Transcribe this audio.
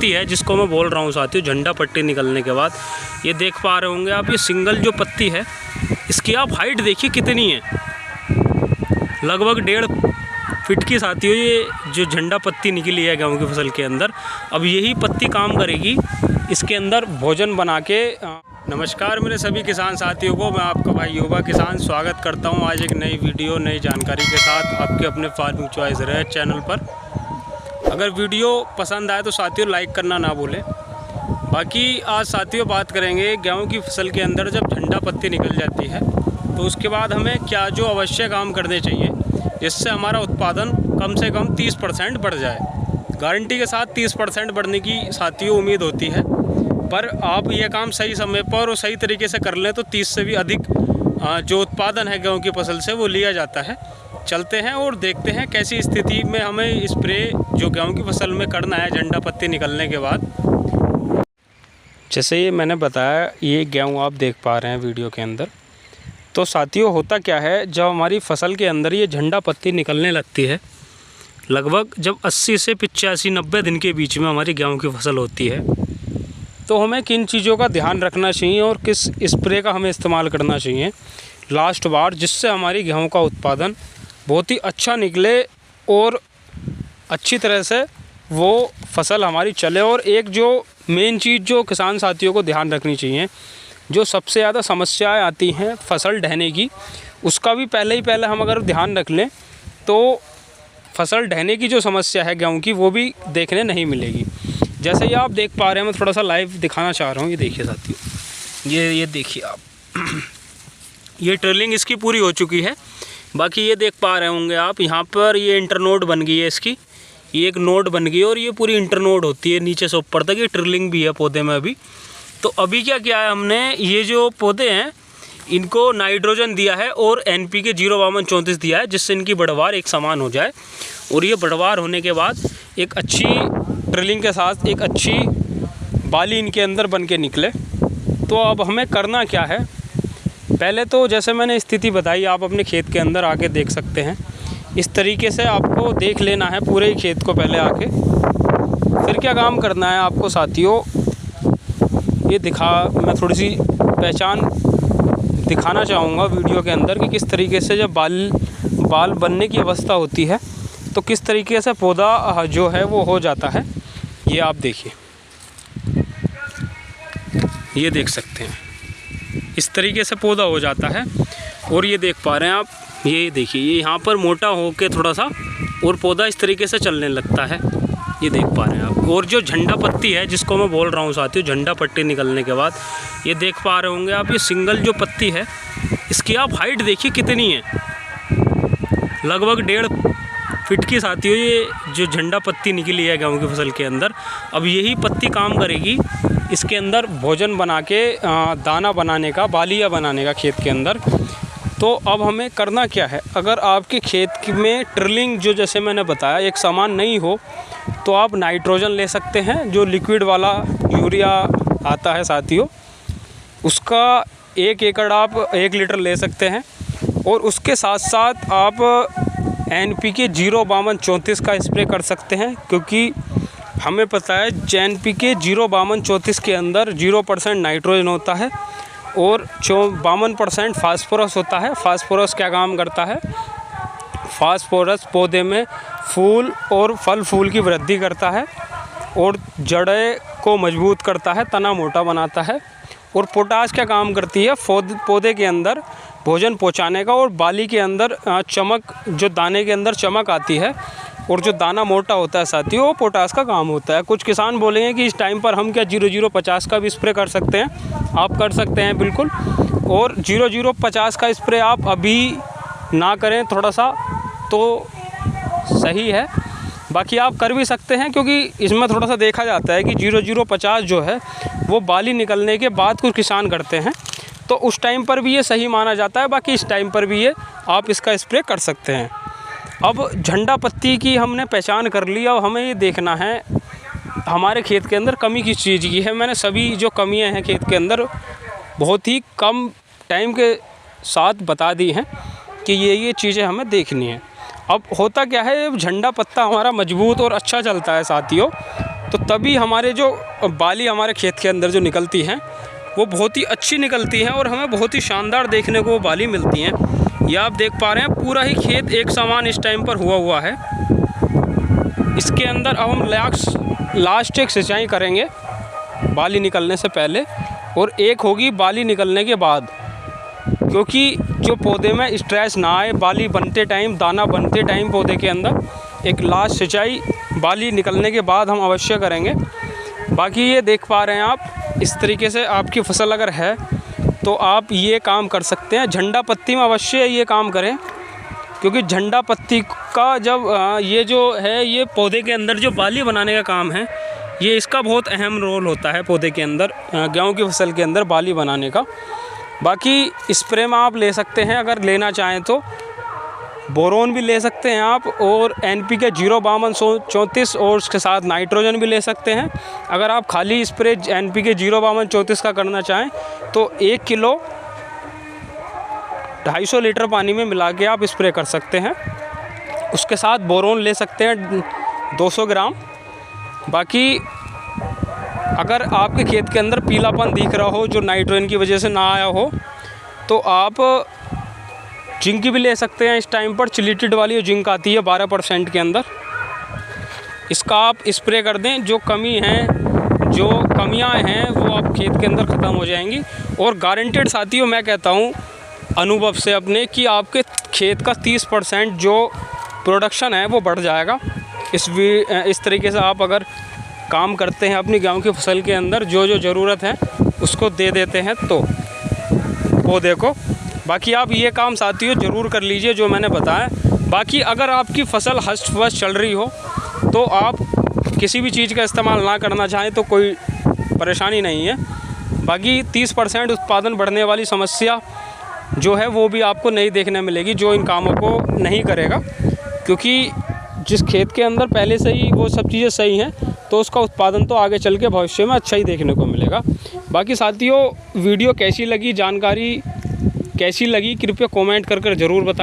पत्ती है जिसको मैं बोल रहा हूँ साथियों, झंडा पट्टी निकलने के बाद ये देख पा रहे होंगे आप, ये सिंगल जो पत्ती है इसकी आप हाइट देखिए कितनी है, लगभग 1.5 फीट की साथियों ये जो झंडा पत्ती निकली है गेहूँ की फसल के अंदर। अब यही पत्ती काम करेगी इसके अंदर भोजन बना के। नमस्कार मेरे सभी किसान साथियों को, मैं आपका भाई युवा किसान स्वागत करता हूं आज एक नई वीडियो नई जानकारी के साथ आपके अपने फार्मिंग चॉइस रहे चैनल पर। अगर वीडियो पसंद आए तो साथियों लाइक करना ना भूलें। बाकी आज साथियों बात करेंगे गेहूं की फसल के अंदर जब झंडा पत्ती निकल जाती है तो उसके बाद हमें क्या जो अवश्य काम करने चाहिए जिससे हमारा उत्पादन कम से कम 30% बढ़ जाए। गारंटी के साथ 30% बढ़ने की साथियों उम्मीद होती है, पर आप ये काम सही समय पर और सही तरीके से कर लें तो 30 से भी अधिक जो उत्पादन है गेहूं की फसल से वो लिया जाता है। चलते हैं और देखते हैं कैसी स्थिति में हमें स्प्रे जो गेहूं की फसल में करना है झंडा पत्ती निकलने के बाद। जैसे ये मैंने बताया, ये गेहूं आप देख पा रहे हैं वीडियो के अंदर। तो साथियों होता क्या है, जब हमारी फसल के अंदर ये झंडा पत्ती निकलने लगती है, लगभग जब 80 से 85-90 दिन के बीच में हमारी गेहूं की फसल होती है, तो हमें किन चीज़ों का ध्यान रखना चाहिए और किस स्प्रे का हमें इस्तेमाल करना चाहिए लास्ट बार, जिससे हमारी गेहूं का उत्पादन बहुत ही अच्छा निकले और अच्छी तरह से वो फसल हमारी चले। और एक जो मेन चीज़ जो किसान साथियों को ध्यान रखनी चाहिए, जो सबसे ज़्यादा समस्याएं आती हैं फसल ढहने की, उसका भी पहले हम अगर ध्यान रख लें तो फसल ढहने की जो समस्या है गेहूं की वो भी देखने नहीं मिलेगी। जैसे ये आप देख पा रहे हैं, मैं थोड़ा सा लाइव दिखाना चाह रहा हूँ। ये देखिए साथियों, ये देखिए आप ये ट्रिलिंग इसकी पूरी हो चुकी है। बाकी ये देख पा रहे होंगे आप, यहाँ पर ये इंटरनोड बन गई है इसकी, ये एक नोड बन गई है और ये पूरी इंटरनोड होती है नीचे से ऊपर तक। ये ट्रिलिंग भी है पौधे में अभी। तो अभी क्या किया है हमने, ये जो पौधे हैं इनको नाइट्रोजन दिया है और NPK 05234 दिया है, जिससे इनकी बढ़वार एक समान हो जाए। और ये बढ़वार होने के बाद एक अच्छी ट्रिलिंग के साथ एक अच्छी बाली इनके अंदर बन के निकले। तो अब हमें करना क्या है, पहले तो जैसे मैंने स्थिति बताई आप अपने खेत के अंदर आके देख सकते हैं। इस तरीके से आपको देख लेना है पूरे ही खेत को पहले आके। फिर क्या काम करना है आपको साथियों, ये मैं थोड़ी सी पहचान दिखाना चाहूँगा वीडियो के अंदर कि किस तरीके से जब बाल बनने की अवस्था होती है तो किस तरीके से पौधा जो है वो हो जाता है। ये आप देखिए, ये देख सकते हैं इस तरीके से पौधा हो जाता है। और ये देख पा रहे हैं आप, ये देखिए ये यहाँ पर मोटा हो के थोड़ा सा और पौधा इस तरीके से चलने लगता है। ये देख पा रहे हैं आप। और जो झंडा पत्ती है जिसको मैं बोल रहा हूँ साथियों, झंडा पट्टी निकलने के बाद ये देख पा रहे होंगे आप, ये सिंगल जो पत्ती है इसकी आप हाइट देखिए कितनी है, लगभग 1.5 फीट की साथियों ये जो झंडा पत्ती निकली है गेहूं की फसल के अंदर। अब यही पत्ती काम करेगी इसके अंदर भोजन बना के दाना बनाने का, बालिया बनाने का खेत के अंदर। तो अब हमें करना क्या है, अगर आपके खेत में ट्रिलिंग जो जैसे मैंने बताया एक समान नहीं हो तो आप नाइट्रोजन ले सकते हैं, जो लिक्विड वाला यूरिया आता है साथियों, उसका 1 एकड़ आप 1 लीटर ले सकते हैं। और उसके साथ साथ आप NPK 05234 का स्प्रे कर सकते हैं, क्योंकि हमें पता है NPK 05234 के अंदर 0% नाइट्रोजन होता है और 52% फास्फोरस होता है। फास्फोरस क्या काम करता है, फास्फोरस पौधे में फूल और फल फूल की वृद्धि करता है और जड़ें को मजबूत करता है, तना मोटा बनाता है। और पोटाश क्या काम करती है, पौधे के अंदर भोजन पहुंचाने का और बाली के अंदर चमक, जो दाने के अंदर चमक आती है और जो दाना मोटा होता है साथियों, वो पोटाश का काम होता है। कुछ किसान बोलेंगे कि इस टाइम पर हम क्या 0050 का भी स्प्रे कर सकते हैं, आप कर सकते हैं बिल्कुल। और 0050 का स्प्रे आप अभी ना करें थोड़ा सा तो सही है, बाकी आप कर भी सकते हैं, क्योंकि इसमें थोड़ा सा देखा जाता है कि 0050 जो है वो बाली निकलने के बाद कुछ किसान करते हैं, तो उस टाइम पर भी ये सही माना जाता है। बाकी इस टाइम पर भी ये आप इसका स्प्रे कर सकते हैं। अब झंडा पत्ती की हमने पहचान कर ली, अब हमें ये देखना है हमारे खेत के अंदर कमी किस चीज़ की है। मैंने सभी जो कमियां हैं खेत के अंदर बहुत ही कम टाइम के साथ बता दी हैं कि ये चीज़ें हमें देखनी है। अब होता क्या है, झंडा पत्ता हमारा मजबूत और अच्छा चलता है साथियों, तो तभी हमारे जो बाली हमारे खेत के अंदर जो निकलती हैं वो बहुत ही अच्छी निकलती हैं और हमें बहुत ही शानदार देखने को वो बाली मिलती हैं। ये आप देख पा रहे हैं पूरा ही खेत एक समान इस टाइम पर हुआ है। इसके अंदर अब हम लास्ट एक सिंचाई करेंगे बाली निकलने से पहले और एक होगी बाली निकलने के बाद, क्योंकि जो पौधे में स्ट्रेस ना आए बाली बनते टाइम, दाना बनते टाइम पौधे के अंदर एक लास्ट सिंचाई बाली निकलने के बाद हम अवश्य करेंगे। बाकी ये देख पा रहे हैं आप, इस तरीके से आपकी फसल अगर है तो आप ये काम कर सकते हैं। झंडा पत्ती में अवश्य ये काम करें, क्योंकि झंडा पत्ती का जब ये जो है ये पौधे के अंदर जो बाली बनाने का काम है, ये इसका बहुत अहम रोल होता है पौधे के अंदर, गेहूं की फसल के अंदर बाली बनाने का। बाकी स्प्रे में आप ले सकते हैं, अगर लेना चाहें तो बोरोन भी ले सकते हैं आप, और NPK 05234 और उसके साथ नाइट्रोजन भी ले सकते हैं। अगर आप खाली स्प्रे NPK 05234 का करना चाहें तो 1 किलो 250 लीटर पानी में मिला के आप स्प्रे कर सकते हैं। उसके साथ बोरोन ले सकते हैं 200 ग्राम। बाकी अगर आपके खेत के अंदर पीलापन दिख रहा हो जो नाइट्रोजन की वजह से ना आया हो, तो आप जिंक भी ले सकते हैं। इस टाइम पर चिलिटेड वाली जिंक आती है 12% के अंदर, इसका आप स्प्रे कर दें। जो कमियां हैं वो आप खेत के अंदर ख़त्म हो जाएंगी। और गारंटेड साथियों मैं कहता हूं अनुभव से अपने कि आपके खेत का 30% जो प्रोडक्शन है वो बढ़ जाएगा। इस तरीके से आप अगर काम करते हैं अपनी गेहूं की फसल के अंदर, जो ज़रूरत है उसको दे देते हैं तो पौधे को। बाकी आप ये काम साथियों ज़रूर कर लीजिए जो मैंने बताया। बाकी अगर आपकी फसल हष्ट-पुष्ट चल रही हो तो आप किसी भी चीज़ का इस्तेमाल ना करना चाहें तो कोई परेशानी नहीं है। बाकी 30% उत्पादन बढ़ने वाली समस्या जो है वो भी आपको नहीं देखने मिलेगी जो इन कामों को नहीं करेगा, क्योंकि जिस खेत के अंदर पहले से ही वो सब चीज़ें सही हैं तो उसका उत्पादन तो आगे चल के भविष्य में अच्छा ही देखने को मिलेगा। बाकी साथियों वीडियो कैसी लगी, जानकारी कैसी लगी, कृपया कमेंट कर ज़रूर बताएं।